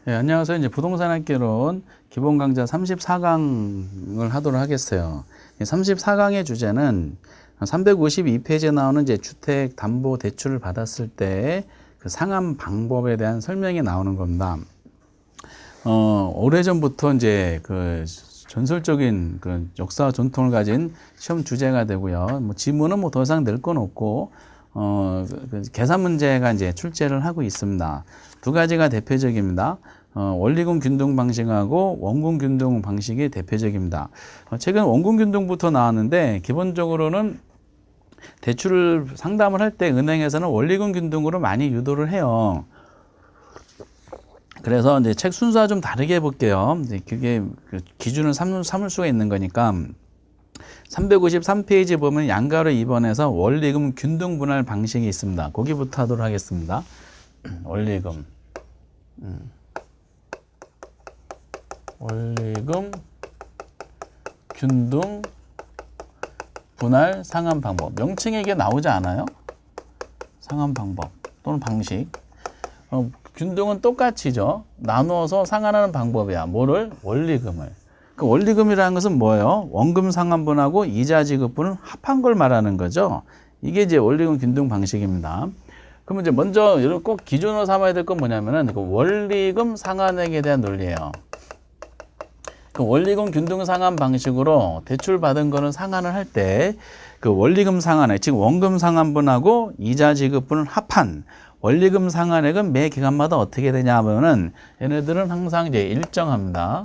네, 안녕하세요. 이제 부동산 학개론 기본 강좌 34강을 하도록 하겠어요. 34강의 주제는 352페이지에 나오는 이제 주택 담보 대출을 받았을 때 그 상환 방법에 대한 설명이 나오는 겁니다. 오래전부터 이제 그 전설적인 그 역사와 전통을 가진 시험 주제가 되고요. 뭐 지문은 뭐 더 이상 낼 건 없고, 그 계산 문제가 이제 출제를 하고 있습니다. 두 가지가 대표적입니다. 원리금 균등 방식하고 원금 균등 방식이 대표적입니다. 최근 원금 균등부터 나왔는데, 기본적으로는 대출을 상담을 할 때 은행에서는 원리금 균등으로 많이 유도를 해요. 그래서 이제 책 순서와 좀 다르게 해볼게요. 그게 기준을 삼을 수가 있는 거니까 353페이지 보면 양가로 2번에서 원리금 균등 분할 방식이 있습니다. 거기부터 하도록 하겠습니다. 원리금 균등 분할 상환 방법. 명칭에 이게 나오지 않아요? 상환 방법 또는 방식. 균등은 똑같이죠. 나누어서 상환하는 방법이야. 뭐를? 원리금을. 그 원리금이라는 것은 뭐예요? 원금 상환분하고 이자 지급분을 합한 걸 말하는 거죠. 이게 이제 원리금 균등 방식입니다. 그러면 이제 먼저 여러분 꼭 기준으로 삼아야 될 건 뭐냐면은 그 원리금 상환액에 대한 논리예요. 그 원리금 균등 상환 방식으로 대출 받은 거는 상환을 할 때 그 원리금 상환액, 즉 원금 상환분하고 이자 지급분을 합한 원리금 상환액은 매 기간마다 어떻게 되냐 하면은 얘네들은 항상 이제 일정합니다.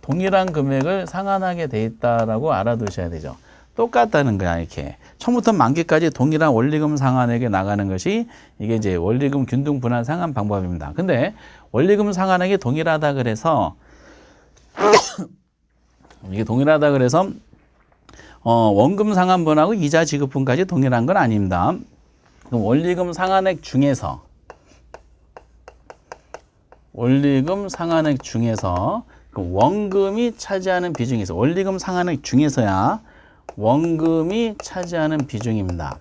동일한 금액을 상환하게 돼 있다라고 알아두셔야 되죠. 똑같다는 거야, 이렇게. 처음부터 만기까지 동일한 원리금 상환액에 나가는 것이 이게 이제 원리금 균등 분할 상환 방법입니다. 근데 원리금 상환액이 동일하다 그래서 이게 동일하다 그래서 원금 상환분하고 이자 지급분까지 동일한 건 아닙니다. 그럼 원리금 상환액 중에서 그 원금이 차지하는 비중이 있어. 원리금 상환액 중에서야 원금이 차지하는 비중입니다.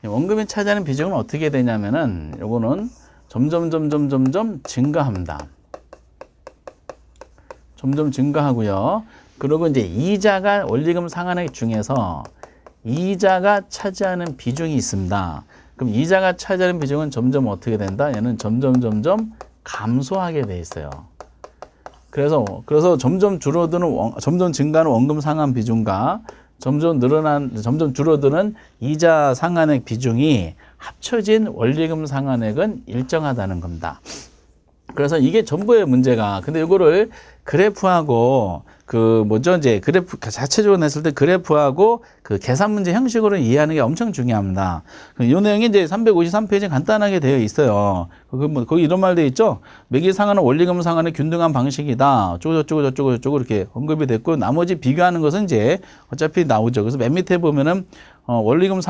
원금이 차지하는 비중은 어떻게 되냐면은 요거는 점점 증가합니다. 점점 증가하고요. 그리고 이제 이자가 원리금 상환액 중에서 이자가 차지하는 비중이 있습니다. 그럼 이자가 차지하는 비중은 점점 어떻게 된다? 얘는 점점 감소하게 돼 있어요. 그래서 점점 증가하는 원금 상환 비중과 점점 줄어드는 이자 상환액 비중이 합쳐진 원리금 상환액은 일정하다는 겁니다. 그래서 이게 전부의 문제가. 근데 이거를 그래프하고 이제 그래프 자체적으로 냈을 때 그래프하고 그 계산 문제 형식으로 이해하는 게 엄청 중요합니다. 이 내용이 이제 353페이지 간단하게 되어 있어요. 거기 이런 말도 있죠. 매기 상환은 원리금 상환의 균등한 방식이다. 저쩌고 이렇게 언급이 됐고, 나머지 비교하는 것은 이제 어차피 나오죠. 그래서 맨 밑에 보면은 원금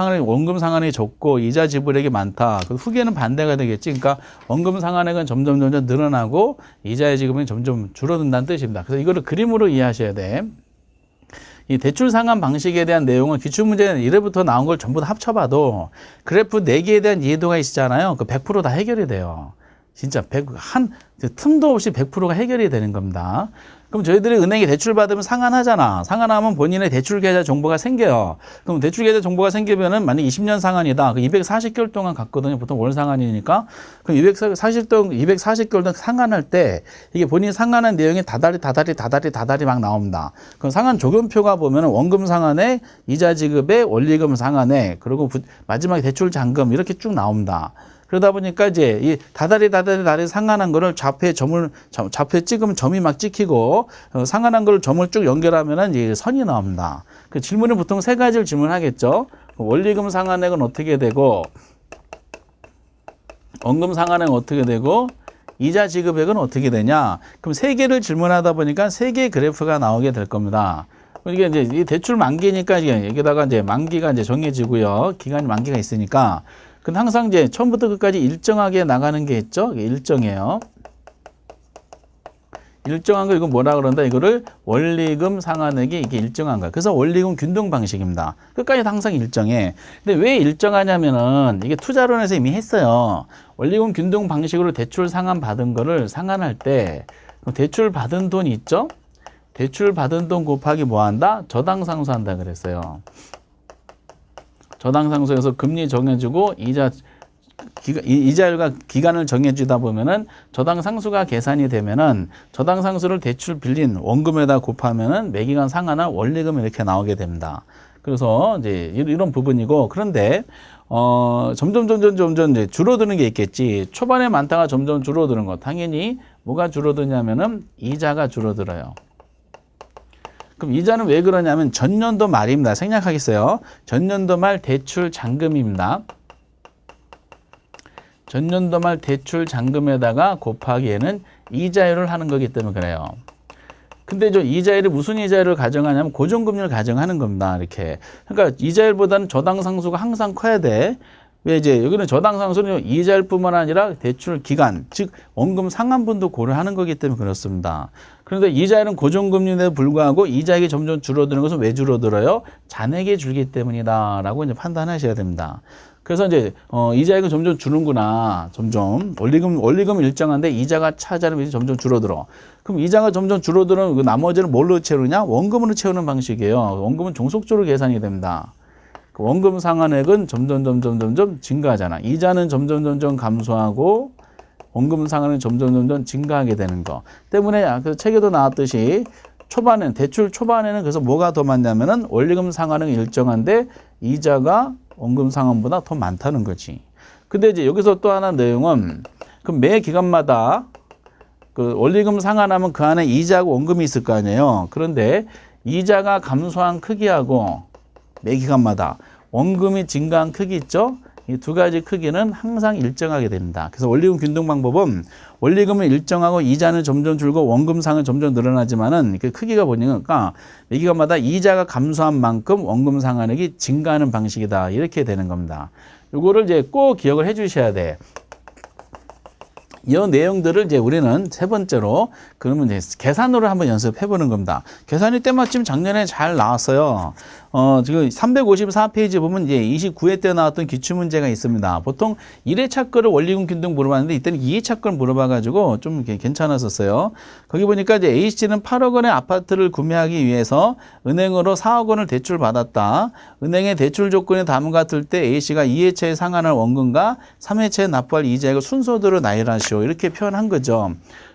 상환이 적고 이자 지불액이 많다. 그 후계는 반대가 되겠지. 그러니까 원금 상환액은 점점 늘어나고 이자의 지급은 점점 줄어든다는 뜻입니다. 그래서 이거를 그림으로 이해하셔야 돼. 이 대출 상환 방식에 대한 내용은 기출문제는 1회부터 나온 걸 전부 다 합쳐봐도 그래프 4개에 대한 이해도가 있잖아요. 그 100% 다 해결이 돼요. 진짜 틈도 없이 100%가 해결이 되는 겁니다. 그럼 저희들이 은행에 대출 받으면 상환하잖아. 상환하면 본인의 대출 계좌 정보가 생겨요. 그럼 대출 계좌 정보가 생기면은 만약 20년 상환이다. 그 240개월 동안 갔거든요. 보통 월 상환이니까. 그럼 240개월 동안 상환할 때 이게 본인이 상환한 내용이 다달이 막 나옵니다. 그럼 상환 조건표가 보면은 원금 상환액, 이자 지급액, 원리금 상환액, 그리고 마지막에 대출 잔금 이렇게 쭉 나옵니다. 그러다 보니까 이제 이 다달이 상환한 거를 좌표에 찍으면 점이 막 찍히고, 상환한 거를 점을 쭉 연결하면은 이제 선이 나옵니다. 그 질문은 보통 3가지를 질문하겠죠. 원리금 상환액은 어떻게 되고, 원금 상환액은 어떻게 되고, 이자 지급액은 어떻게 되냐. 그럼 3개를 질문하다 보니까 3개의 그래프가 나오게 될 겁니다. 이게 이제 이 대출 만기니까 여기다가 이제 만기가 이제 정해지고요. 기간이 만기가 있으니까. 근데 항상 이제 처음부터 끝까지 일정하게 나가는 게 있죠. 이게 일정이에요. 일정한 거 이거 뭐라 그런다? 이거를 원리금 상환액이 이게 일정한 거야. 그래서 원리금 균등 방식입니다. 끝까지 항상 일정해. 근데 왜 일정하냐면은 이게 투자론에서 이미 했어요. 원리금 균등 방식으로 대출 상환 받은 거를 상환할 때 대출 받은 돈 있죠? 대출 받은 돈 곱하기 뭐 한다? 저당 상수한다 그랬어요. 저당 상수에서 금리 정해주고 이자율과 기간을 정해주다 보면은 저당 상수가 계산이 되면은 저당 상수를 대출 빌린 원금에다 곱하면은 매기간 상환한 원리금이 이렇게 나오게 됩니다. 그래서 이제 이런 부분이고, 그런데 점점 이제 줄어드는 게 있겠지. 초반에 많다가 점점 줄어드는 거. 당연히 뭐가 줄어드냐면은 이자가 줄어들어요. 그럼 이자는 왜 그러냐면 전년도 말입니다. 생략하겠어요. 전년도 말 대출 잔금입니다. 전년도 말 대출 잔금에다가 곱하기에는 이자율을 하는 거기 때문에 그래요. 근데 저 이자율이 무슨 이자율을 가정하냐면 고정금리를 가정하는 겁니다. 이렇게. 그러니까 이자율보다는 저당 상수가 항상 커야 돼. 왜 이제 여기는 저당 상수는 이자율뿐만 아니라 대출 기간, 즉 원금 상환분도 고려하는 거기 때문에 그렇습니다. 그런데 이자율은 고정금리에도 불구하고 이자액이 점점 줄어드는 것은 왜 줄어들어요? 잔액이 줄기 때문이다라고 이제 판단하셔야 됩니다. 그래서 이제 이자액은 점점 주는구나. 점점 원리금은 일정한데 이자가 차지하는 비중이 점점 줄어들어. 그럼 이자가 점점 줄어드는 그 나머지는 뭘로 채우느냐? 원금으로 채우는 방식이에요. 원금은 종속적으로 계산이 됩니다. 그 원금 상환액은 점점 증가하잖아. 이자는 점점 감소하고 원금 상환은 점점 증가하게 되는 거 때문에 그 책에도 나왔듯이 대출 초반에는 그래서 뭐가 더 많냐면은 원리금 상환은 일정한데 이자가 원금 상환보다 더 많다는 거지. 근데 이제 여기서 또 하나 내용은 그럼 매 기간마다 그 원리금 상환하면 그 안에 이자하고 원금이 있을 거 아니에요. 그런데 이자가 감소한 크기하고 매 기간마다 원금이 증가한 크기 있죠? 이 두 가지 크기는 항상 일정하게 됩니다. 그래서 원리금 균등 방법은 원리금은 일정하고 이자는 점점 줄고 원금 상은 점점 늘어나지만은 그 크기가 뭐냐니까 매 기간마다 이자가 감소한 만큼 원금 상환액이 증가하는 방식이다. 이렇게 되는 겁니다. 요거를 이제 꼭 기억을 해 주셔야 돼. 이 내용들을 이제 우리는 세 번째로 그러면 이제 계산으로 한번 연습해 보는 겁니다. 계산이 때마침 작년에 잘 나왔어요. 지금 354페이지 보면 이제 29회 때 나왔던 기출문제가 있습니다. 보통 1회차 거를 원리금 균등 물어봤는데 이때는 2회차 걸 물어봐가지고 좀 괜찮았었어요. 거기 보니까 이제 A씨는 8억 원의 아파트를 구매하기 위해서 은행으로 4억 원을 대출받았다. 은행의 대출 조건이 다음과 같을 때 A씨가 2회차에 상환할 원금과 3회차에 납부할 이자액을 순서대로 나열하시오. 이렇게 표현한 거죠.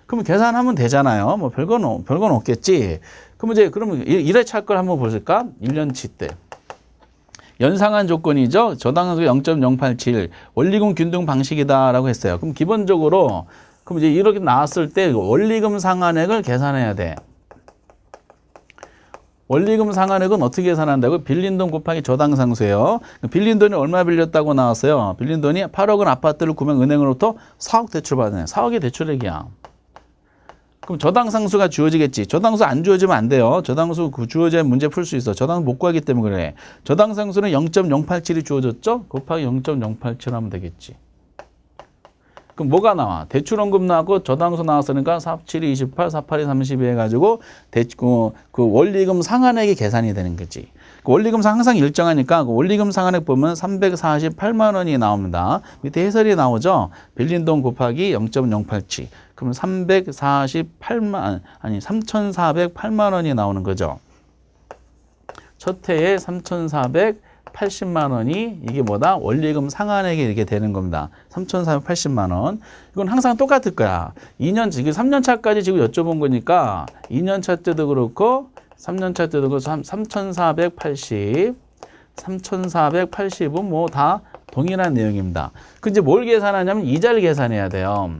그러면 계산하면 되잖아요. 뭐 별건 없겠지. 그러면 1회차 걸 한번 보실까? 1년치 때. 연상한 조건이죠. 저당수 0.087 원리금 균등 방식이다라고 했어요. 그럼 기본적으로 그럼 이제 이렇게 나왔을 때 원리금 상환액을 계산해야 돼. 원리금 상환액은 어떻게 계산한다고? 빌린 돈 곱하기 저당 상수예요. 빌린 돈이 얼마 빌렸다고 나왔어요. 빌린 돈이 8억 원 아파트를 구매한 은행으로부터 4억 대출받네. 4억의 대출액이야. 그럼 저당 상수가 주어지겠지. 저당수 안 주어지면 안 돼요. 저당수 주어져야 문제 풀 수 있어. 저당수 못 구하기 때문에 그래. 저당 상수는 0.087이 주어졌죠? 곱하기 0.087 하면 되겠지. 그럼 뭐가 나와? 대출원금 나왔고 저당수 나왔으니까 47이 28, 48이 32 해가지고 그 원리금 상환액이 계산이 되는 거지. 그 원리금 항상 일정하니까 그 원리금 상환액 보면 348만 원이 나옵니다. 밑에 해설이 나오죠. 빌린 돈 곱하기 0.087. 그러면 3,408만 원이 나오는 거죠. 첫 해에 3,480만 원이 이게 뭐다? 원리금 상환액이 이렇게 되는 겁니다. 3,480만 원. 이건 항상 똑같을 거야. 3년 차까지 지금 여쭤본 거니까 2년 차 때도 그렇고 3년 차 때도 그렇고 3,480은 뭐 다 동일한 내용입니다. 그 이제 뭘 계산하냐면 이자를 계산해야 돼요.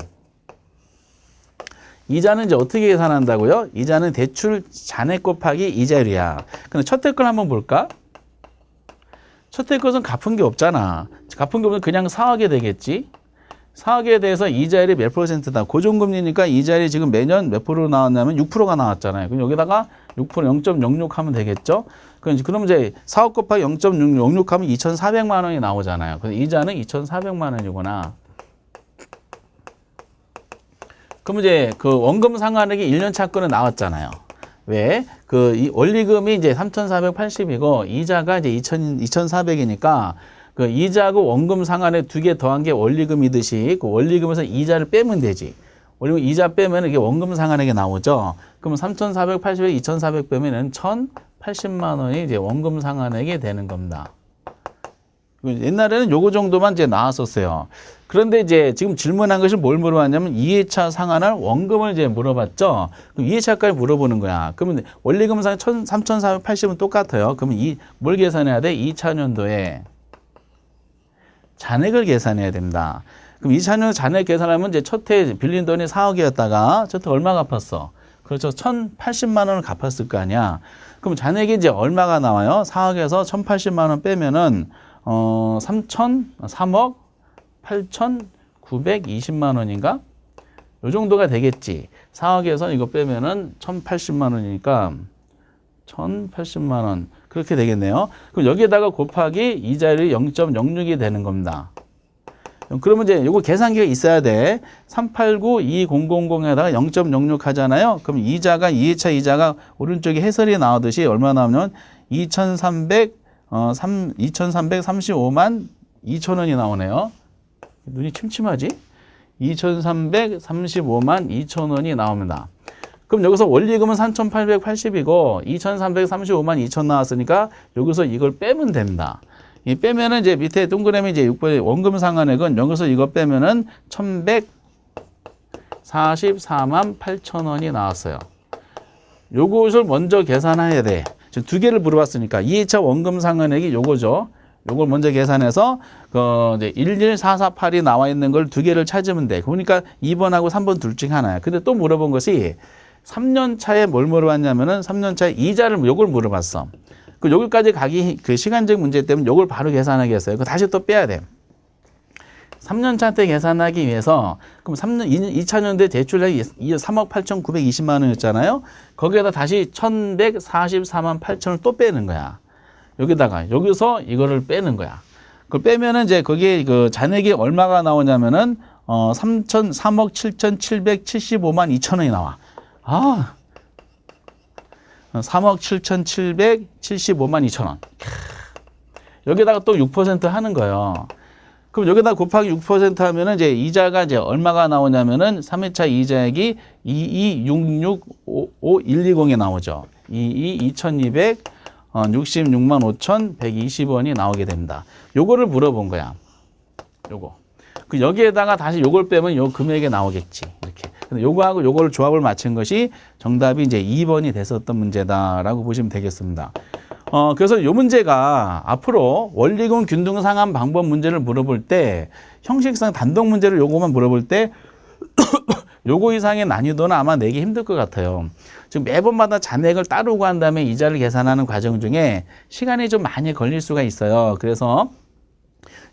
이자는 이제 어떻게 계산한다고요? 이자는 대출 잔액 곱하기 이자율이야. 근데 첫 해 걸 한번 볼까? 첫 해 것은 갚은 게 없잖아. 갚은 게 없으면 그냥 4억이 되겠지. 4억에 대해서 이자율이 몇 %다. 고정금리니까 이자율이 지금 매년 몇 프로 나왔냐면 6%가 나왔잖아요. 그럼 여기다가 6% 0.06 하면 되겠죠. 그럼 이제 4억 곱하기 0.06 하면 2,400만 원이 나오잖아요. 그래서 이자는 2,400만 원이구나. 그럼 이제 그 원금 상환액이 1년 차권은 나왔잖아요. 왜? 이 원리금이 이제 3,480이고 이자가 이제 2,400이니까 그 이자하고 원금 상환액 두 개 더한 게 원리금이듯이 그 원리금에서 이자를 빼면 되지. 원리금 이자 빼면 이게 원금 상환액이 나오죠. 그럼 3,480에 2,400 빼면은 1,080만 원이 이제 원금 상환액이 되는 겁니다. 옛날에는 요거 정도만 이제 나왔었어요. 그런데 이제 지금 질문한 것이 뭘 물어봤냐면 2회차 상환할 원금을 이제 물어봤죠. 그럼 2회차까지 물어보는 거야. 그러면 원리금 상환 3,480은 똑같아요. 그러면 뭘 계산해야 돼? 2차 년도에 잔액을 계산해야 됩니다. 그럼 2차 년도 잔액 계산하면 이제 첫 해 빌린 돈이 4억이었다가 첫 해 얼마 갚았어? 그렇죠. 1,080만 원을 갚았을 거 아니야. 그럼 잔액이 이제 얼마가 나와요? 4억에서 1,080만 원 빼면은 3억 8,920만 원인가? 요 정도가 되겠지. 4억에서 이거 빼면은 1,080만 원이니까 1,080만 원. 그렇게 되겠네요. 그럼 여기에다가 곱하기 이자율이 0.06이 되는 겁니다. 그러면 이제 요거 계산기가 있어야 돼. 389-2000에다가 0.06 하잖아요. 그럼 이자가 2회차 이자가 오른쪽에 해설이 나오듯이 얼마 나오면 2,335만 2천 원이 나오네요. 눈이 침침하지? 2,335만 2천 원이 나옵니다. 그럼 여기서 원리금은 3,880이고 2,335만 2천 나왔으니까 여기서 이걸 빼면 됩니다. 이 빼면은 이제 밑에 동그라미 이제 6번의 원금 상환액은 여기서 이거 빼면은 1,144만 8천 원이 나왔어요. 요것을 먼저 계산해야 돼. 지금 두 개를 물어봤으니까 2회차 원금 상환액이 요거죠. 요걸 먼저 계산해서 이제 11448이 나와 있는 걸 두 개를 찾으면 돼. 그러니까 2번하고 3번 둘 중 하나야. 근데 또 물어본 것이 3년 차에 뭘 물어봤냐면은 3년 차에 이자를 요걸 물어봤어. 그 여기까지 가기 그 시간적 문제 때문에 요걸 바로 계산하겠어요. 그 다시 또 빼야 돼. 3년 차 때 계산하기 위해서 그럼 2차 년도에 대출액이 3억 8,920만 원이었잖아요. 거기에다 다시 1,144만 8천을 또 빼는 거야. 여기서 이거를 빼는 거야. 그걸 빼면은 이제 거기에 그 잔액이 얼마가 나오냐면은 3억 7,775만 2천 원이 나와. 3억 7,775만 2천 원. 여기다가 또 6% 하는 거예요. 그럼 여기다 곱하기 6% 하면은 이제 이자가 이제 얼마가 나오냐면은 3회차 이자액이 2266120이 나오죠. 22,266만 5,120원이 나오게 됩니다. 요거를 물어본 거야. 요거. 그 여기에다가 다시 요걸 빼면 요 금액이 나오겠지. 이렇게. 근데 요거하고 요거를 조합을 맞춘 것이 정답이 이제 2번이 됐었던 문제다라고 보시면 되겠습니다. 그래서 요 문제가 앞으로 원리금 균등 상환 방법 문제를 물어볼 때 형식상 단독 문제를 요거만 물어볼 때 요거 이상의 난이도는 아마 내기 힘들 것 같아요. 지금 매번마다 잔액을 따로 구한 다음에 이자를 계산하는 과정 중에 시간이 좀 많이 걸릴 수가 있어요. 그래서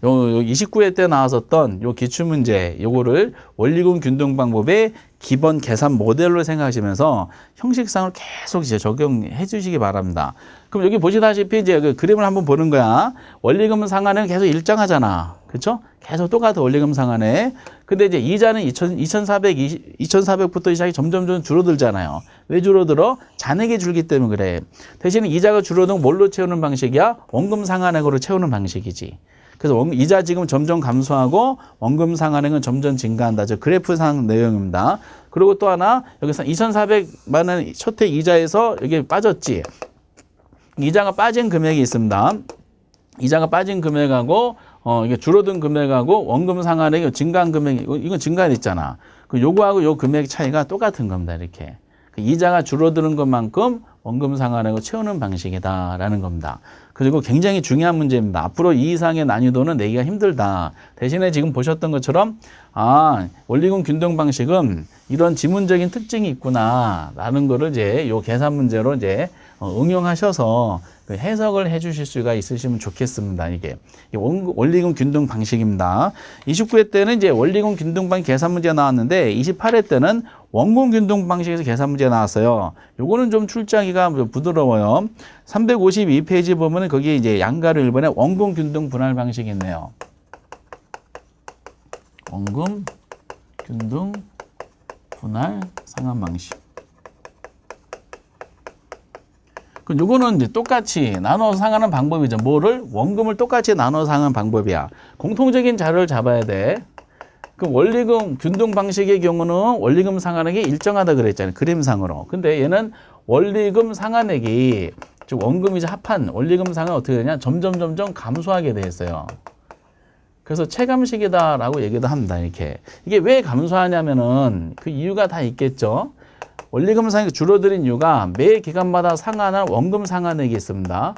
요 29회 때 나왔었던 요 기출문제 요거를 원리금 균등 방법의 기본 계산 모델로 생각하시면서 형식상을 계속 이제 적용해 주시기 바랍니다. 그럼 여기 보시다시피 이제 그 그림을 한번 보는 거야. 원리금 상환은 계속 일정하잖아. 그렇죠? 계속 똑같아 원리금 상환에. 근데 이제 이자는 2,400부터 시작이 점점 줄어들잖아요. 왜 줄어들어? 잔액이 줄기 때문에 그래. 대신에 이자가 줄어들면 뭘로 채우는 방식이야? 원금 상환액으로 채우는 방식이지. 그래서 이자 지금 점점 감소하고 원금 상환액은 점점 증가한다. 저 그래프상 내용입니다. 그리고 또 하나 여기서 2,400만 원 첫 해 이자에서 여기 빠졌지. 이자가 빠진 금액이 있습니다. 이자가 빠진 금액하고 이게 줄어든 금액하고 원금 상환액이 증가한 금액 이건 증가했잖아. 그 요거하고 요 금액 차이가 똑같은 겁니다. 이렇게. 이자가 줄어드는 것만큼 원금 상환액을 채우는 방식이다라는 겁니다. 그리고 굉장히 중요한 문제입니다. 앞으로 이 이상의 난이도는 내기가 힘들다. 대신에 지금 보셨던 것처럼 원리금 균등 방식은 이런 지문적인 특징이 있구나라는 거를 이제 요 계산 문제로 이제 응용하셔서 그 해석을 해주실 수가 있으시면 좋겠습니다. 이게 원리금 균등 방식입니다. 29회 때는 이제 원리금 균등 방식 계산 문제 나왔는데 28회 때는 원금 균등 방식에서 계산 문제 나왔어요. 요거는 좀 출제하기가 부드러워요. 352페이지 보면은 거기에 이제 양가로 1번에 원금 균등 분할 방식이 있네요. 원금 균등 분할 상환 방식. 그럼 요거는 이제 똑같이 나눠서 상환하는 방법이죠. 뭐를? 원금을 똑같이 나눠서 상환하는 방법이야. 공통적인 자료를 잡아야 돼. 그럼 원리금 균등 방식의 경우는 원리금 상환액이 일정하다 그랬잖아요. 그림상으로. 근데 얘는 원리금 상환액이 즉 원금이자 합한 원리금 상환 어떻게 되냐? 점점 감소하게 돼 있어요. 그래서 체감식이다라고 얘기도 합니다. 이렇게. 이게 왜 감소하냐면은 그 이유가 다 있겠죠. 원리금 상환액이 줄어드는 이유가 매 기간마다 상환한 원금 상환액이 있습니다.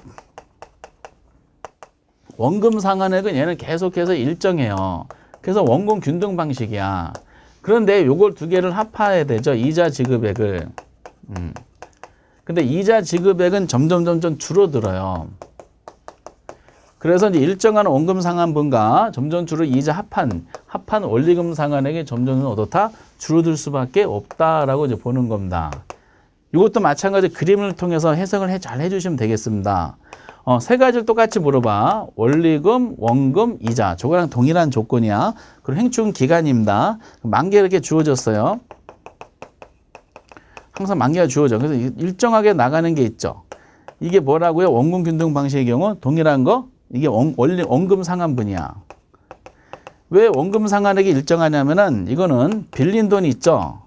원금 상환액은 얘는 계속해서 일정해요. 그래서 원금 균등 방식이야. 그런데 요걸 두 개를 합해야 되죠. 이자 지급액을. 근데 이자 지급액은 점점 줄어들어요. 그래서 이제 일정한 원금 상환분과 점점 줄어 이자 합한 원리금 상환액이 점점 어떻다? 줄어들 수밖에 없다라고 이제 보는 겁니다. 이것도 마찬가지 그림을 통해서 해석을 잘 해주시면 되겠습니다. 세 가지를 똑같이 물어봐. 원리금, 원금, 이자. 저거랑 동일한 조건이야. 그리고 행축은 기간입니다. 만개 이렇게 주어졌어요. 항상 만개가 주어져. 그래서 일정하게 나가는 게 있죠. 이게 뭐라고요? 원금 균등 방식의 경우 동일한 거? 이게 원금 상환분이야. 왜 원금 상환액이 일정하냐면은 이거는 빌린 돈 있죠.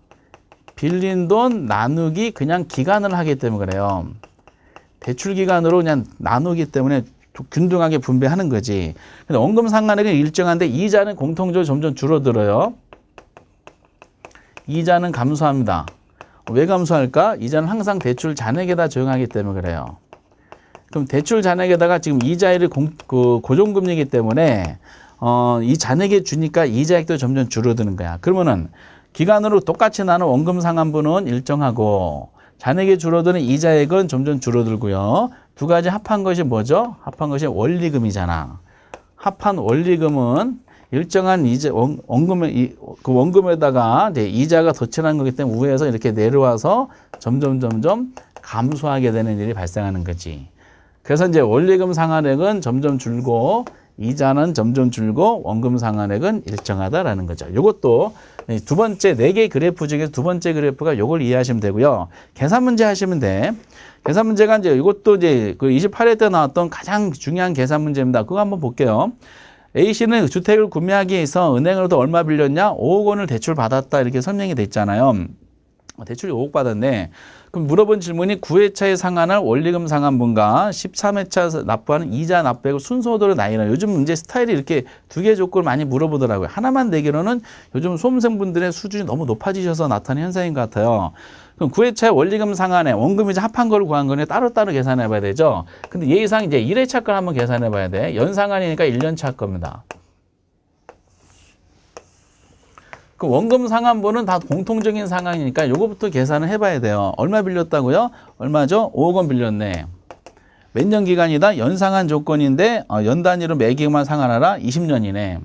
빌린 돈 나누기 그냥 기간을 하기 때문에 그래요. 대출 기간으로 그냥 나누기 때문에 균등하게 분배하는 거지. 근데 원금 상환액은 일정한데 이자는 공통적으로 점점 줄어들어요. 이자는 감소합니다. 왜 감소할까? 이자는 항상 대출 잔액에다 적용하기 때문에 그래요. 그럼 대출 잔액에다가 지금 이자율이 고정금리이기 때문에 이 잔액에 주니까 이자액도 점점 줄어드는 거야. 그러면은 기간으로 똑같이 나눈 원금 상환분은 일정하고 잔액이 줄어드는 이자액은 점점 줄어들고요. 두 가지 합한 것이 뭐죠? 합한 것이 원리금이잖아. 합한 원리금은 일정한 이자 그 원금에다가 이제 이자가 덧칠한 거기 때문에 위에서 이렇게 내려와서 점점 감소하게 되는 일이 발생하는 거지. 그래서 이제 원리금 상환액은 점점 줄고 이자는 점점 줄고 원금 상환액은 일정하다라는 거죠. 이것도 두 번째 4개 그래프 중에서 두 번째 그래프가 이걸 이해하시면 되고요. 계산 문제 하시면 돼. 계산 문제가 이제 이것도 이제 그 28회 때 나왔던 가장 중요한 계산 문제입니다. 그거 한번 볼게요. A씨는 주택을 구매하기 위해서 은행으로부터 얼마 빌렸냐? 5억 원을 대출 받았다 이렇게 설명이 됐잖아요. 대출이 5억 받았네. 그럼 물어본 질문이 9회차에 상환할 원리금 상환분과 13회차 납부하는 이자 납부액을 순서대로 나뉘라. 요즘 문제 스타일이 이렇게 두 개 조건을 많이 물어보더라고요. 하나만 내기로는 요즘 수험생분들의 수준이 너무 높아지셔서 나타나는 현상인 것 같아요. 그럼 9회차에 원리금 상환에 원금이자 합한 걸 구한 거는 따로따로 계산해 봐야 되죠. 근데 예의상 이제 1회차 걸 한번 계산해 봐야 돼. 연상환이니까 1년차 겁니다. 그 원금 상환분은 다 공통적인 상황이니까 요거부터 계산을 해봐야 돼요. 얼마 빌렸다고요? 얼마죠? 5억 원 빌렸네. 몇 년 기간이다? 연상한 조건인데 연 단위로 매기만 상환하라? 20년이네.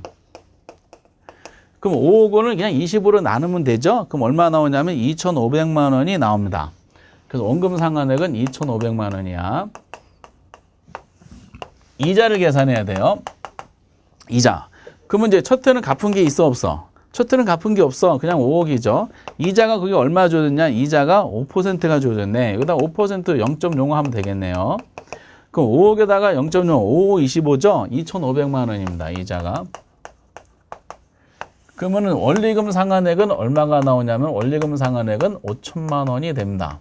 그럼 5억 원을 그냥 20으로 나누면 되죠? 그럼 얼마 나오냐면 2,500만 원이 나옵니다. 그래서 원금 상환액은 2,500만 원이야. 이자를 계산해야 돼요. 이자. 그러면 이제 첫 해는 갚은 게 있어 없어? 첫 해는 갚은 게 없어. 그냥 5억이죠. 이자가 그게 얼마 줘줬냐? 이자가 5%가 줘줬네. 여기다 5% 0.05 하면 되겠네요. 그럼 5억에다가 0.05, 5, 25죠? 2,500만 원입니다. 이자가. 그러면은 원리금 상환액은 얼마가 나오냐면 원리금 상환액은 5천만 원이 됩니다.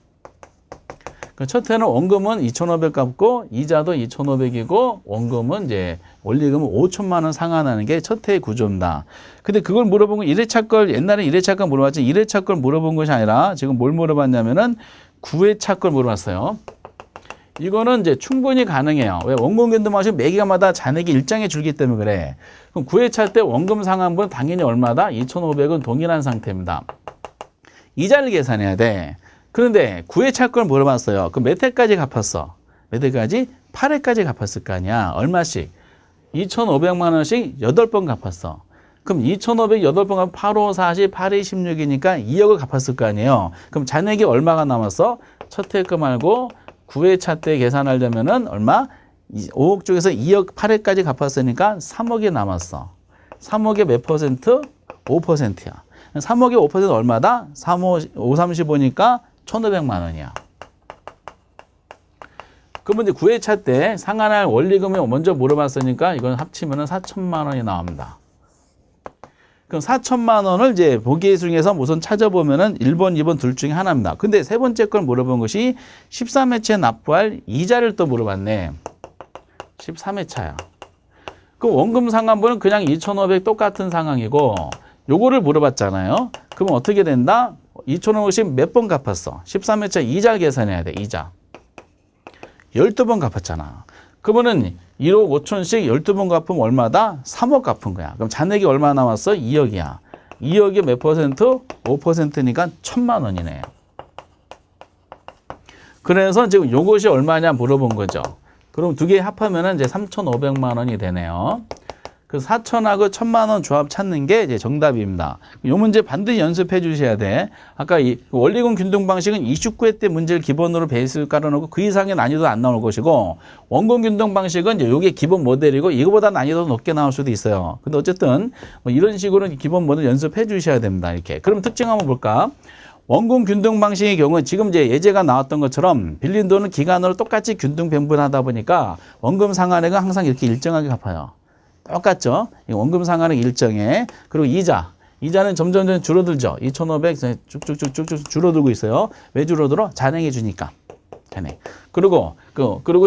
첫 해는 원금은 2,500 갚고 이자도 2,500이고 원금은 이제 원리금은 5천만 원 상환하는 게 첫 해의 구조입니다. 근데 그걸 물어본 건 1회차 걸 옛날에 1회차 걸 물어봤지 1회차 걸 물어본 것이 아니라 지금 뭘 물어봤냐면은 9회차 걸 물어봤어요. 이거는 이제 충분히 가능해요. 왜? 원금 균등 방식 매기간마다 잔액이 일정해 줄기 때문에 그래. 그럼 9회차 때 원금 상환분 당연히 얼마다? 2,500은 동일한 상태입니다. 이자를 계산해야 돼. 그런데 9회차 걸 물어봤어요. 그럼 몇 회까지 갚았어? 몇 회까지? 8회까지 갚았을 거 아니야. 얼마씩? 2,500만 원씩 8번 갚았어. 그럼 2,500 8번 갚으면 8, 5, 40, 8, 2, 16이니까 2억을 갚았을 거 아니에요. 그럼 잔액이 얼마가 남았어? 첫 회 거 말고 9회차 때 계산하려면은 얼마? 5억 중에서 2억 8회까지 갚았으니까 3억이 남았어. 3억의 몇 퍼센트? 5%야. 3억에 5% 얼마다? 5, 35니까 1,500만 원이야. 그러면 이제 9회차 때 상환할 원리금을 먼저 물어봤으니까 이건 합치면 4천만 원이 나옵니다. 그럼 4천만 원을 이제 보기 중에서 우선 찾아보면은 1번, 2번 둘 중에 하나입니다. 근데 세 번째 걸 물어본 것이 13회차에 납부할 이자를 또 물어봤네. 13회차야. 그럼 원금 상환분은 그냥 2,500 똑같은 상황이고 요거를 물어봤잖아요. 그러면 어떻게 된다? 2,500씩 몇 번 갚았어? 13회차 이자 계산해야 돼. 이자. 12번 갚았잖아. 그러면은 1억 5천씩 12번 갚으면 얼마다? 3억 갚은 거야. 그럼 잔액이 얼마 남았어? 2억이야. 2억이 몇 퍼센트? 5%니까 1,000만 원이네. 그래서 지금 요것이 얼마냐 물어본 거죠. 그럼 두 개 합하면은 이제 3,500만 원이 되네요. 그 4천하고 1,000만 원 조합 찾는 게 이제 정답입니다. 이 문제 반드시 연습해 주셔야 돼. 아까 이 원리금 균등 방식은 29회 때 문제를 기본으로 베이스 깔아놓고 그 이상의 난이도 안 나올 것이고 원금 균등 방식은 이제 이게 기본 모델이고 이거보다 난이도 높게 나올 수도 있어요. 근데 어쨌든 뭐 이런 식으로 기본 모델 연습해 주셔야 됩니다. 이렇게. 그럼 특징 한번 볼까? 원금 균등 방식의 경우는 지금 이제 예제가 나왔던 것처럼 빌린 돈은 기간으로 똑같이 균등 변분하다 보니까 원금 상환액은 항상 이렇게 일정하게 갚아요. 똑같죠? 원금 상환액 일정에. 그리고 이자는 점점 줄어들죠. 2,500 쭉쭉쭉쭉 줄어들고 있어요. 왜 줄어들어? 잔액이 주니까. 잔액. 그리고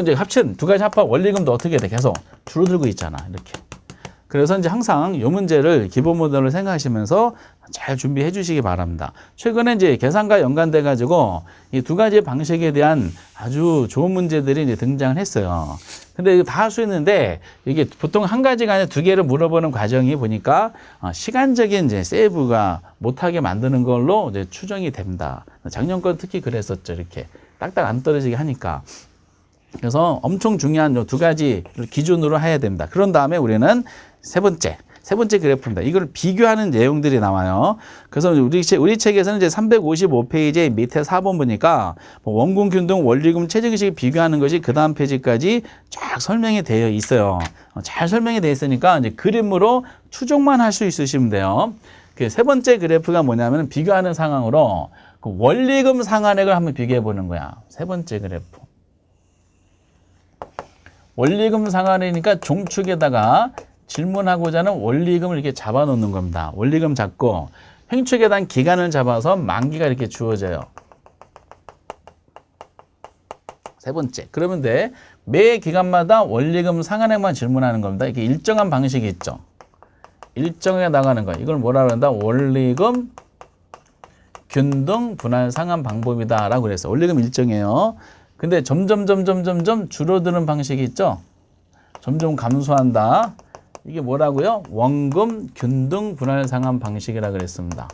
이제 합친 두 가지 합한 원리금도 어떻게 돼? 계속 줄어들고 있잖아. 이렇게. 그래서 이제 항상 이 문제를 기본 모델로 생각하시면서 잘 준비해 주시기 바랍니다. 최근에 이제 계산과 연관돼 가지고 이 두 가지 방식에 대한 아주 좋은 문제들이 이제 등장을 했어요. 근데 이거 다 할 수 있는데 이게 보통 한 가지가 아니라 두 개를 물어보는 과정이 보니까 시간적인 이제 세이브가 못하게 만드는 걸로 이제 추정이 됩니다. 작년 건 특히 그랬었죠. 이렇게 딱딱 안 떨어지게 하니까. 그래서 엄청 중요한 요 두 가지 기준으로 해야 됩니다. 그런 다음에 우리는 세 번째 그래프입니다. 이걸 비교하는 내용들이 나와요. 그래서 우리 책에서는 이제 355페이지 밑에 4번 보니까 원금 균등 원리금 체증식 비교하는 것이 그 다음 페이지까지 쫙 설명이 되어 있어요. 잘 설명이 되어 있으니까 이제 그림으로 추정만 할 수 있으시면 돼요. 그 세 번째 그래프가 뭐냐면 비교하는 상황으로 그 원리금 상환액을 한번 비교해 보는 거야. 세 번째 그래프. 원리금 상환이니까 종축에다가 질문하고자 하는 원리금을 이렇게 잡아 놓는 겁니다. 원리금 잡고 횡축에 대한 기간을 잡아서 만기가 이렇게 주어져요. 세 번째. 그러면 돼. 매 기간마다 원리금 상환액만 질문하는 겁니다. 이게 일정한 방식이 있죠. 일정하게 나가는 거. 이걸 뭐라 그런다? 원리금 균등 분할 상환 방법이다라고 그랬어요. 원리금 일정이에요. 근데 점점 줄어드는 방식이 있죠. 점점 감소한다. 이게 뭐라고요? 원금 균등 분할 상환 방식이라 그랬습니다.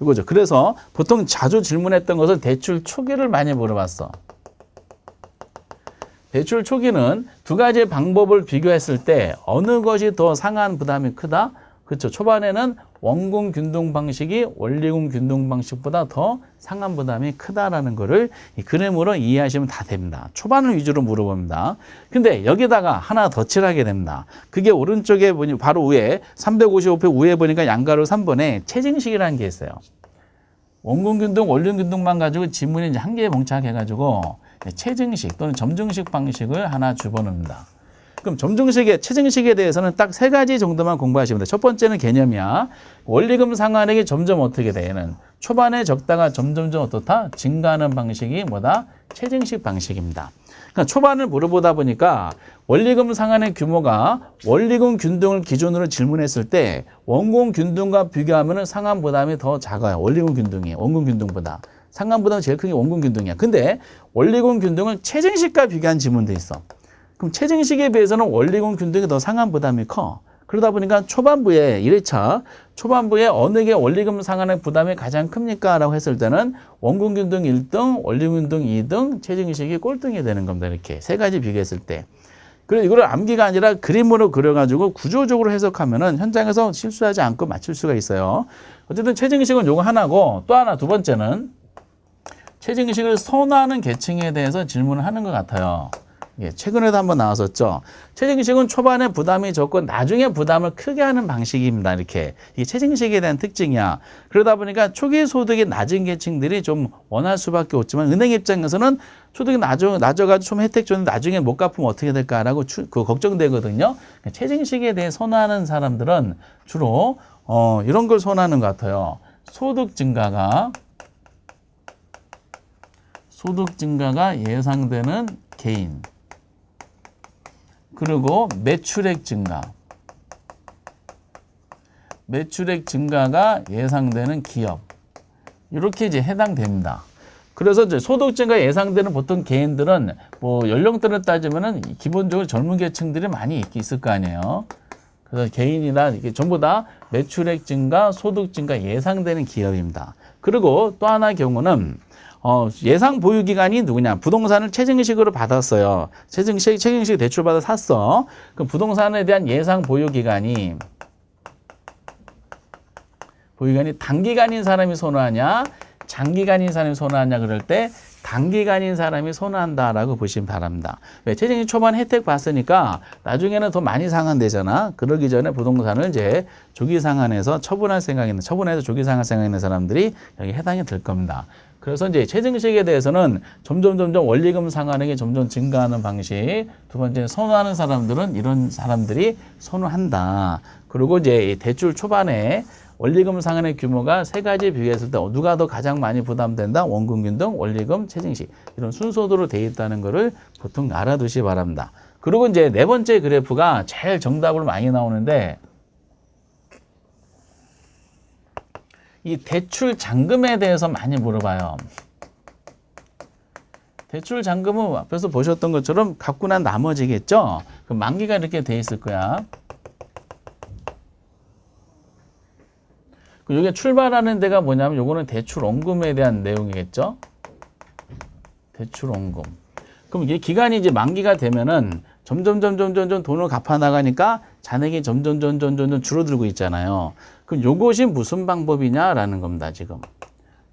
이거죠. 그래서 보통 자주 질문했던 것을 대출 초기를 많이 물어봤어. 대출 초기는 두 가지 방법을 비교했을 때 어느 것이 더 상환 부담이 크다? 그렇죠. 초반에는 원금 균등 방식이 원리금 균등 방식보다 더 상환 부담이 크다라는 거를 이 그림으로 이해하시면 다 됩니다. 초반을 위주로 물어봅니다. 근데 여기다가 하나 더 칠하게 됩니다. 그게 오른쪽에 보니 바로 위에 355표 위에 보니까 양가로 3번에 체증식이라는 게 있어요. 원금 균등, 원리금 균등만 가지고 지문이 이제 한 개에 봉착해가지고 체증식 또는 점증식 방식을 하나 집어넣습니다. 그럼 점증식의 체증식에 대해서는 딱 세 가지 정도만 공부하시면 돼요. 첫 번째는 개념이야. 원리금 상환액이 점점 어떻게 돼? 얘는 초반에 적다가 점점 어떻다? 증가하는 방식이 뭐다? 체증식 방식입니다. 그러니까 초반을 물어보다 보니까 원리금 상환의 규모가 원리금 균등을 기준으로 질문했을 때 원금 균등과 비교하면 상환 부담이 더 작아요. 원리금 균등이 원금 균등보다. 상환 부담이 제일 큰 게 원금 균등이야. 근데 원리금 균등을 체증식과 비교한 지문도 있어. 그럼 체증식에 비해서는 원리금 균등이 더 상환 부담이 커. 그러다 보니까 초반부에 1회차 초반부에 어느 게 원리금 상환의 부담이 가장 큽니까? 라고 했을 때는 원금 균등 1등, 원리금 균등 2등, 체증식이 꼴등이 되는 겁니다. 이렇게 세 가지 비교했을 때. 그리고 이거를 암기가 아니라 그림으로 그려가지고 구조적으로 해석하면은 현장에서 실수하지 않고 맞출 수가 있어요. 어쨌든 체증식은 요거 하나고 또 하나 두 번째는 체증식을 선호하는 계층에 대해서 질문을 하는 것 같아요. 예, 최근에도 한번 나왔었죠. 최저임금은 초반에 부담이 적고 나중에 부담을 크게 하는 방식입니다. 이렇게. 이게 최저임금에 대한 특징이야. 그러다 보니까 초기 소득이 낮은 계층들이 좀 원할 수밖에 없지만 은행 입장에서는 소득이 낮아가지고 좀 혜택 줬는데 나중에 못 갚으면 어떻게 될까라고 걱정되거든요. 최저임금에 대해 선호하는 사람들은 주로 이런 걸 선호하는 것 같아요. 소득 증가가 예상되는 개인. 그리고 매출액 증가가 예상되는 기업. 이렇게 이제 해당됩니다. 그래서 이제 소득 증가 예상되는 보통 개인들은 뭐 연령대를 따지면은 기본적으로 젊은 계층들이 많이 있을 거 아니에요. 그래서 개인이나 이게 전부 다 매출액 증가, 소득 증가 예상되는 기업입니다. 그리고 또 하나의 경우는 예상 보유 기간이 누구냐? 부동산을 최저임금식으로 받았어요. 최저임금식 대출 받아 샀어. 그럼 부동산에 대한 예상 보유 기간이 단기간인 사람이 선호하냐, 장기간인 사람이 선호하냐 그럴 때 단기간인 사람이 선호한다라고 보시면 바랍니다. 왜? 최저임금 초반 혜택 봤으니까 나중에는 더 많이 상환되잖아. 그러기 전에 부동산을 이제 조기 상환해서 처분해서 조기 상환 생각 있는 사람들이 여기 해당이 될 겁니다. 그래서 이제 최저임금에 대해서는 점점 원리금 상환액이 점점 증가하는 방식. 두 번째, 선호하는 사람들은 이런 사람들이 선호한다. 그리고 이제 대출 초반에 원리금 상환의 규모가 세 가지 비교했을 때 누가 더 가장 많이 부담된다? 원금 균등, 원리금, 최저임금 이런 순서대로 돼 있다는 것을 보통 알아두시기 바랍니다. 그리고 이제 네 번째 그래프가 제일 정답으로 많이 나오는데 이 대출 잔금에 대해서 많이 물어봐요. 대출 잔금은 앞에서 보셨던 것처럼 갚고 난 나머지겠죠? 그 만기가 이렇게 돼 있을 거야. 이게 출발하는 데가 뭐냐면 요거는 대출 원금에 대한 내용이겠죠? 대출 원금. 그럼 이게 기간이 이제 만기가 되면은 점점 돈을 갚아 나가니까 잔액이 점점 줄어들고 있잖아요. 그럼 요것이 무슨 방법이냐라는 겁니다, 지금.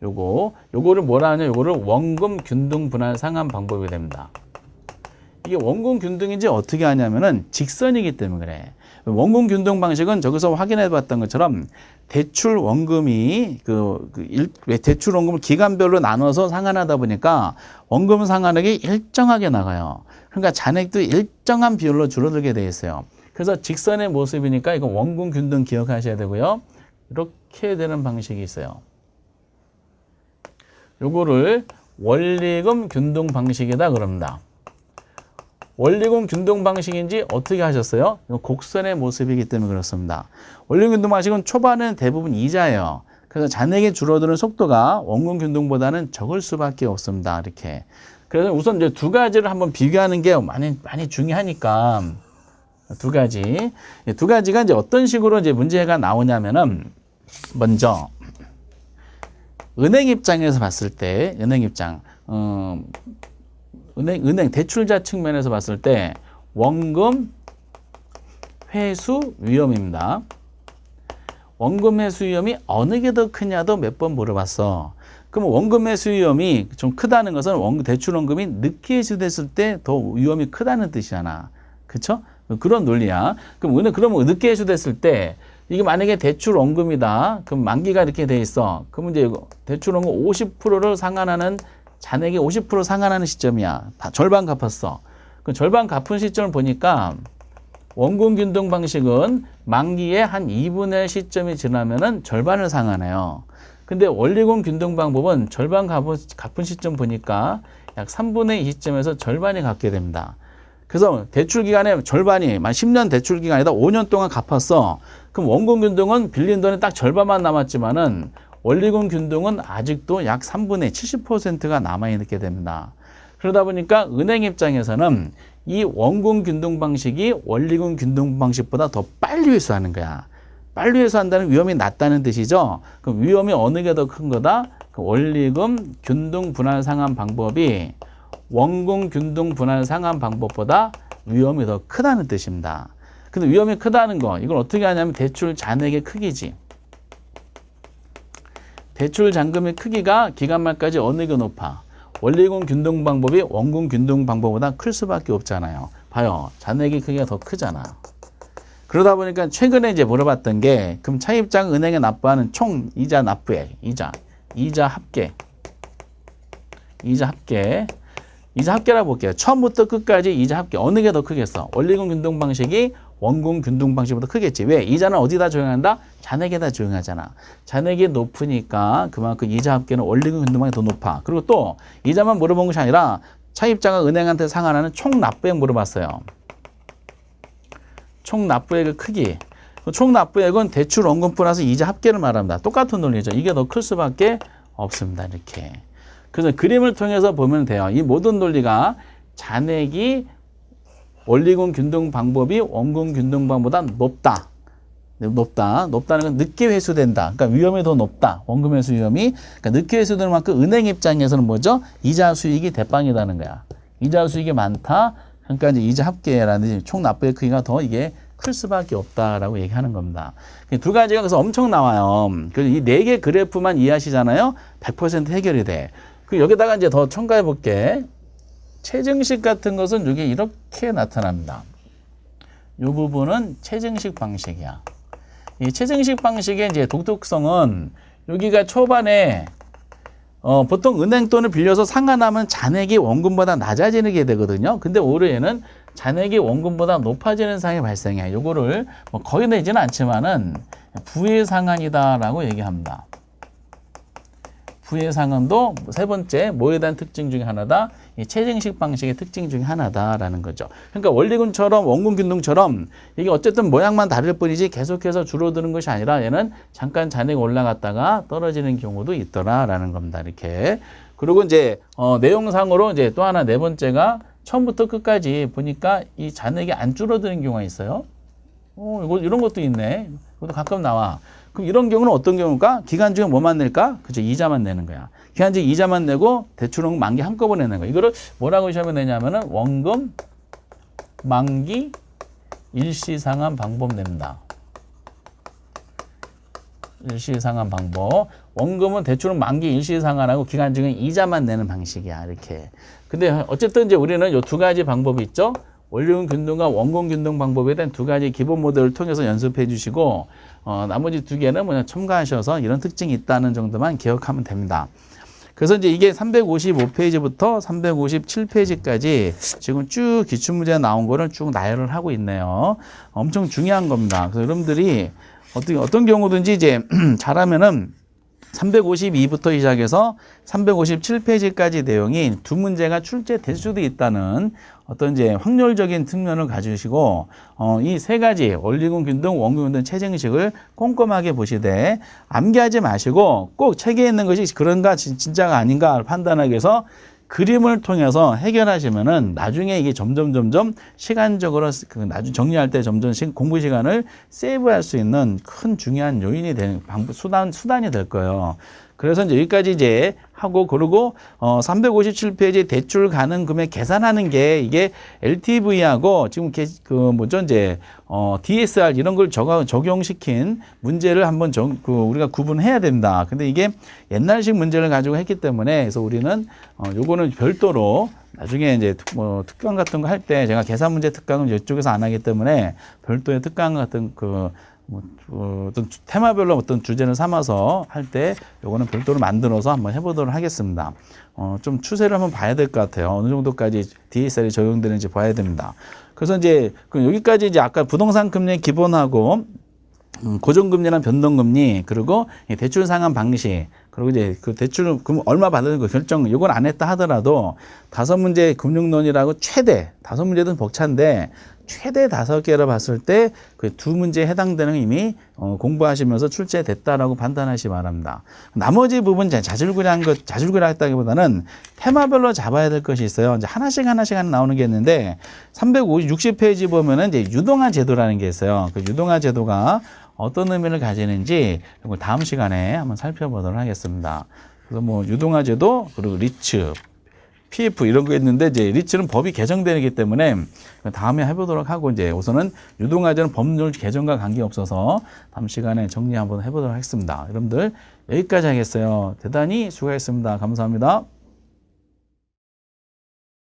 요거를 뭐라 하냐? 요거를 원금 균등 분할 상환 방법이 됩니다. 이게 원금 균등인지 어떻게 하냐면은 직선이기 때문에 그래. 원금 균등 방식은 저기서 확인해 봤던 것처럼 대출 원금이 대출 원금을 기간별로 나눠서 상환하다 보니까 원금 상환액이 일정하게 나가요. 그러니까 잔액도 일정한 비율로 줄어들게 돼 있어요. 그래서 직선의 모습이니까 이거 원금 균등 기억하셔야 되고요. 이렇게 되는 방식이 있어요. 요거를 원리금 균등 방식이다 그럽니다. 원리금 균등 방식인지 어떻게 하셨어요? 곡선의 모습이기 때문에 그렇습니다. 원리금 균등 방식은 초반은 대부분 이자예요. 그래서 잔액이 줄어드는 속도가 원금 균등보다는 적을 수밖에 없습니다. 이렇게. 그래서 우선 이제 두 가지를 한번 비교하는 게 많이 중요하니까 두 가지가 이제 어떤 식으로 이제 문제가 나오냐면은 먼저 은행 입장에서 봤을 때 은행 대출자 측면에서 봤을 때 원금 회수 위험입니다. 원금 회수 위험이 어느 게 더 크냐도 몇 번 물어봤어. 그럼 원금 회수 위험이 좀 크다는 것은 대출 원금이 늦게 회수됐을 때 더 위험이 크다는 뜻이잖아. 그쵸? 그런 논리야. 그러면 늦게 회수됐을 때 이게 만약에 대출 원금이다. 그럼 만기가 이렇게 돼 있어. 그러면 이제 대출 원금 50%를 상환하는 잔액이 50% 상환하는 시점이야. 절반 갚았어. 그 절반 갚은 시점을 보니까 원금 균등 방식은 만기에 한 2분의 1 시점이 지나면은 절반을 상환해요. 근데 원리금 균등 방법은 절반 갚은 시점 보니까 약 3분의 2 시점에서 절반이 갚게 됩니다. 그래서 대출 기간에 절반이 10년 대출 기간이다 5년 동안 갚았어. 그럼 원금 균등은 빌린 돈이 딱 절반만 남았지만은 원리금 균등은 아직도 약 3분의 70%가 남아있게 됩니다. 그러다 보니까 은행 입장에서는 이 원금 균등 방식이 원리금 균등 방식보다 더 빨리 회수하는 거야. 빨리 회수한다는 위험이 낮다는 뜻이죠. 그럼 위험이 어느 게 더 큰 거다? 그 원리금 균등 분할 상환 방법이 원금 균등 분할 상환 방법보다 위험이 더 크다는 뜻입니다. 근데 위험이 크다는 거, 이걸 어떻게 하냐면 대출 잔액의 크기지. 대출 잔금의 크기가 기간 말까지 어느 게 높아? 원리금 균등 방법이 원금 균등 방법보다 클 수밖에 없잖아요. 봐요. 잔액의 크기가 더 크잖아. 그러다 보니까 최근에 이제 물어봤던 게 그럼 차입장 은행에 납부하는 총 이자 납부액, 이자 합계라고 볼게요. 처음부터 끝까지 이자 합계 어느 게 더 크겠어? 원리금 균등 방식이 원금 균등 방식보다 크겠지. 왜? 이자는 어디다 적용한다? 잔액에다 적용하잖아. 잔액이 높으니까 그만큼 이자 합계는 원리금 균등 방식이 더 높아. 그리고 또 이자만 물어본 것이 아니라 차입자가 은행한테 상환하는 총 납부액 물어봤어요. 총 납부액의 크기. 총 납부액은 대출 원금 플러스 이자 합계를 말합니다. 똑같은 논리죠. 이게 더 클 수밖에 없습니다. 이렇게. 그래서 그림을 통해서 보면 돼요. 이 모든 논리가 잔액이 원리금 균등 방법이 원금 균등 방법보다 높다. 높다는 건 늦게 회수된다. 그러니까 위험이 더 높다. 원금 회수 위험이. 그러니까 늦게 회수되는 만큼 은행 입장에서는 뭐죠? 이자 수익이 대빵이라는 거야. 이자 수익이 많다. 그러니까 이제 이자 합계라든지 총 납부의 크기가 더 이게 클 수밖에 없다라고 얘기하는 겁니다. 두 가지가 그래서 엄청 나와요. 그래서 이 네 개 그래프만 이해하시잖아요. 100% 해결이 돼. 그 여기다가 이제 더 첨가해 볼게. 체증식 같은 것은 이게 이렇게 나타납니다. 이 부분은 체증식 방식이야. 이 체증식 방식의 이제 독특성은 여기가 초반에 보통 은행 돈을 빌려서 상환하면 잔액이 원금보다 낮아지게 되거든요. 근데 올해에는 잔액이 원금보다 높아지는 상황이 발생해. 요거를 뭐 거의 내지는 않지만은 부의 상환이다라고 얘기합니다. 부의 상환도 세 번째 뭐에 대한 특징 중에 하나다. 이 체증식 방식의 특징 중에 하나다라는 거죠. 그러니까 원리금처럼 원금 균등처럼 이게 어쨌든 모양만 다를 뿐이지 계속해서 줄어드는 것이 아니라 얘는 잠깐 잔액이 올라갔다가 떨어지는 경우도 있더라라는 겁니다. 이렇게. 그리고 이제 내용상으로 이제 또 하나 네 번째가 처음부터 끝까지 보니까 이 잔액이 안 줄어드는 경우가 있어요. 이런 것도 있네. 이것도 가끔 나와. 그럼 이런 경우는 어떤 경우일까? 기간 중에 뭐만 낼까? 그죠. 이자만 내는 거야. 기간 중에 이자만 내고 대출은 만기 한꺼번에 내는 거야. 이거를 뭐라고 시험에 내냐면은 원금 만기 일시상환 방법 냅니다. 일시상환 방법. 원금은 대출은 만기 일시상환하고 기간 중에 이자만 내는 방식이야. 이렇게. 근데 어쨌든 이제 우리는 요 두 가지 방법이 있죠. 원리금 균등과 원금 균등 방법에 대한 두 가지 기본 모델을 통해서 연습해 주시고 나머지 두 개는 그냥 첨가하셔서 이런 특징이 있다는 정도만 기억하면 됩니다. 그래서 이제 이게 355페이지부터 357페이지까지 지금 쭉 기출문제 나온 거를 쭉 나열을 하고 있네요. 엄청 중요한 겁니다. 그래서 여러분들이 어떤 경우든지 이제 잘하면은 352부터 시작해서 357페이지까지 내용이 두 문제가 출제될 수도 있다는 어떤 이제 확률적인 측면을 가지시고 이 세 가지 원리금 균등, 원금 균등 체증식을 꼼꼼하게 보시되 암기하지 마시고 꼭 책에 있는 것이 그런가 진짜가 아닌가 판단하기 위해서 그림을 통해서 해결하시면은 나중에 이게 점점 시간적으로 나중에 정리할 때 점점 공부 시간을 세이브할 수 있는 큰 중요한 요인이 되는 수단이 될 거예요. 그래서 이제 여기까지 이제 하고 그리고 357페이지 대출 가능 금액 계산하는 게 이게 LTV하고 지금 DSR 이런 걸 적용시킨 문제를 한번 우리가 구분해야 된다. 근데 이게 옛날식 문제를 가지고 했기 때문에 그래서 우리는 요거는 별도로 나중에 이제 특강 같은 거 할 때 제가 계산 문제 특강은 이쪽에서 안 하기 때문에 별도의 특강 같은 어떤 테마별로 어떤 주제를 삼아서 할 때 요거는 별도로 만들어서 한번 해보도록 하겠습니다. 좀 추세를 한번 봐야 될 것 같아요. 어느 정도까지 DSR이 적용되는지 봐야 됩니다. 그래서 이제 여기까지 이제 아까 부동산 금리 기본하고 고정금리랑 변동금리 그리고 대출 상환 방식 그리고 이제 그 대출 그럼 얼마 받는 거 결정 이걸 안 했다 하더라도 5문제 금융론이라고 최대 5문제든 벅찬데 최대 5개를 봤을 때 그 2문제에 해당되는 이미 공부하시면서 출제됐다라고 판단하시기 바랍니다. 나머지 부분 자줄구레하다기보다는 테마별로 잡아야 될 것이 있어요. 이제 하나씩 나오는 게 있는데 360페이지 보면은 이제 유동화 제도라는 게 있어요. 그 유동화 제도가 어떤 의미를 가지는지 이걸 다음 시간에 한번 살펴보도록 하겠습니다. 그래서 유동화 제도 그리고 리츠 PF 이런 거 있는데 이제 리츠는 법이 개정되기 때문에 다음에 해보도록 하고 이제 우선은 유동화제는 법률 개정과 관계없어서 다음 시간에 정리 한번 해보도록 하겠습니다. 여러분들 여기까지 하겠어요. 대단히 수고하셨습니다. 감사합니다.